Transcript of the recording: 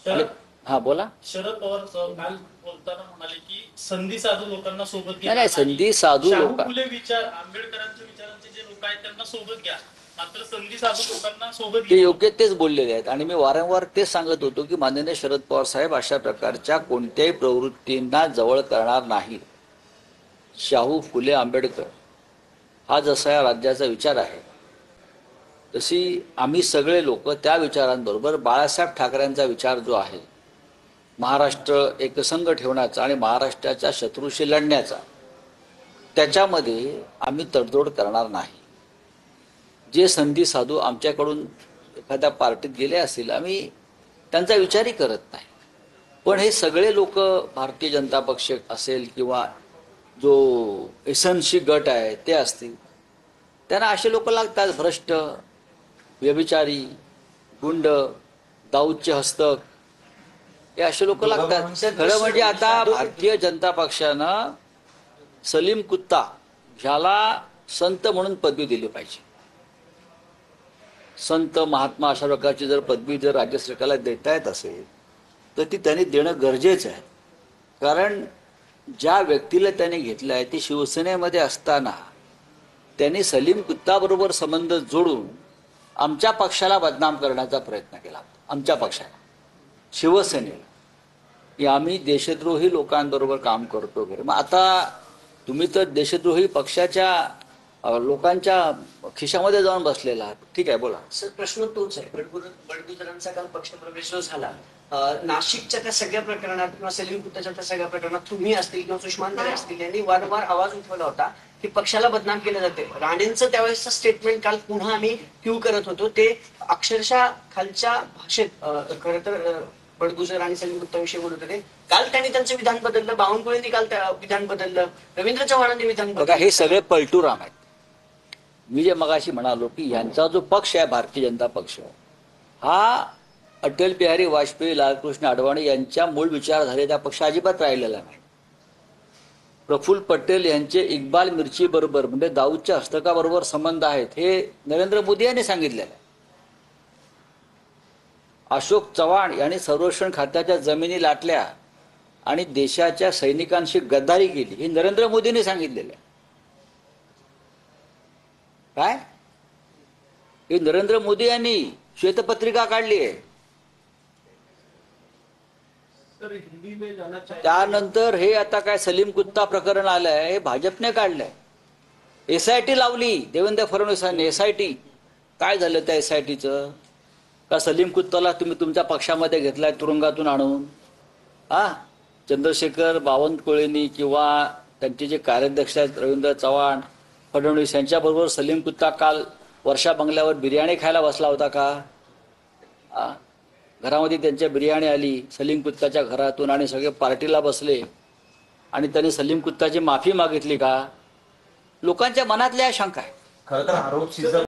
हा बोला. शरद पवार काल बोलताना म्हणाले की संधी साधू लोकांना सोबत घ्या नाही, संधी साधू शाहू लोक फुले विचार आंबेडकरांच्या विचारांचे जे लोक आहेत त्यांना सोबत घ्या, मात्र संधी साधू लोकांना सोबत ते घेऊ योग्य नका. तेच बोललेले आहेत आणि मी वारंवार तेच सांगत होतो की माननीय शरद पवार साहेब अशा प्रकारच्या कोणत्याही प्रवृत्तींना जवळ करणार नाही. शाहू फुले आंबेडकर हा जसा या राज्याचा विचार आहे तशी आम्ही सगळे लोक त्या विचारांबरोबर बाळासाहेब ठाकरेंचा विचार जो आहे महाराष्ट्र एकसंघ ठेवण्याचा आणि महाराष्ट्राच्या शत्रूशी लढण्याचा, त्याच्यामध्ये आम्ही तडजोड करणार नाही. जे संधी साधू आमच्याकडून एखाद्या पार्टीत गेले असतील आम्ही त्यांचा विचारही करत नाही. पण हे सगळे लोक भारतीय जनता पक्ष असेल किंवा जो एसएनसी गट आहे ते असतील, त्यांना असे लोक लागतात, भ्रष्ट, व्यभिचारी, गुंड, दाऊदचे हस्तक, हे असे लोक लागतात. खरं म्हणजे आता भारतीय जनता पक्षानं सलीम कुत्ता ह्याला संत म्हणून पदवी दिली पाहिजे. संत महात्मा अशा प्रकारची जर पदवी जर राज्य सरकारला देता येत असेल तर ती त्यांनी देणं गरजेचं आहे. कारण ज्या व्यक्तीला त्याने घेतलं आहे ती शिवसेनेमध्ये असताना त्यांनी सलीम कुत्ताबरोबर संबंध जोडून आमच्या पक्षाला बदनाम करण्याचा प्रयत्न केला. आमच्या पक्षाला, शिवसेनेला, की आम्ही देशद्रोही लोकांबरोबर काम करतो वगैरे. मग आता तुम्ही तर देशद्रोही पक्षाच्या लोकांच्या खिशामध्ये जाऊन बसलेला आहात. ठीक आहे, बोला सर. प्रश्न तोच आहे. बडगुजरांचा काल पक्षप्रवेश झाला. नाशिकच्या त्या सगळ्या प्रकरणात किंवा सलीम कुत्ताच्या त्या सगळ्या प्रकरणात तुम्ही असतील किंवा सुषमा अंधारे असतील यांनी वारंवार आवाज उठवला होता की पक्षाला बदनाम केलं जाते. राणेंचं त्यावेळेसचं स्टेटमेंट काल पुन्हा आम्ही क्यू करत होतो, ते अक्षरशः खालच्या भाषेत खरं तर बडगुजर आणि सलीम कुत्ताविषयी बोलत होते. काल त्यांनी त्यांचं विधान बदललं, बावनकुळेंनी काल विधान बदललं, रवींद्र चव्हाणांनी विधान बघा. बदललं. हे सगळे पलटूराम आहेत. मी जे मगाशी म्हणालो की यांचा जो पक्ष आहे भारतीय जनता पक्ष हा अटल बिहारी वाजपेयी, लालकृष्ण अडवाणी यांच्या मूळ विचारधारेचा पक्ष अजिबात राहिलेला नाही. प्रफुल्ल पटेल यांचे इक्बाल मिर्ची बरोबर म्हणजे दाऊदच्या हस्तकाबरोबर संबंध आहेत हे नरेंद्र मोदी यांनी सांगितलेलं आहे. अशोक चव्हाण यांनी संरक्षण खात्याच्या जमिनी लाटल्या आणि देशाच्या सैनिकांशी गद्दारी केली हे नरेंद्र मोदींनी सांगितलेलं आहे. काय हे नरेंद्र मोदी यांनी श्वेतपत्रिका काढली आहे. त्यानंतर हे आता काय सलीम कुत्ता प्रकरण आलंय हे भाजपने काढलंय. एसआयटी लावली देवेंद्र फडणवीसांनी. एसआयटी काय झालं त्या एसआयटीचं? का सलीम कुत्ताला तुम्ही तुमच्या पक्षामध्ये घेतलाय तुरुंगातून आणून? चंद्रशेखर बावनकुळेंनी किंवा त्यांचे जे कार्याध्यक्ष आहेत रवींद्र चव्हाण, फडणवीस यांच्याबरोबर सलीम कुत्ता काल वर्षा बंगल्यावर बिर्याणी खायला बसला होता का? घरामध्ये त्यांच्या बिर्याणी आली सलीम कुत्ताच्या घरातून आणि सगळे पार्टीला बसले आणि त्यांनी सलीम कुत्ताची माफी मागितली का? लोकांच्या मनातल्या शंका आहे. खरं तर आरोप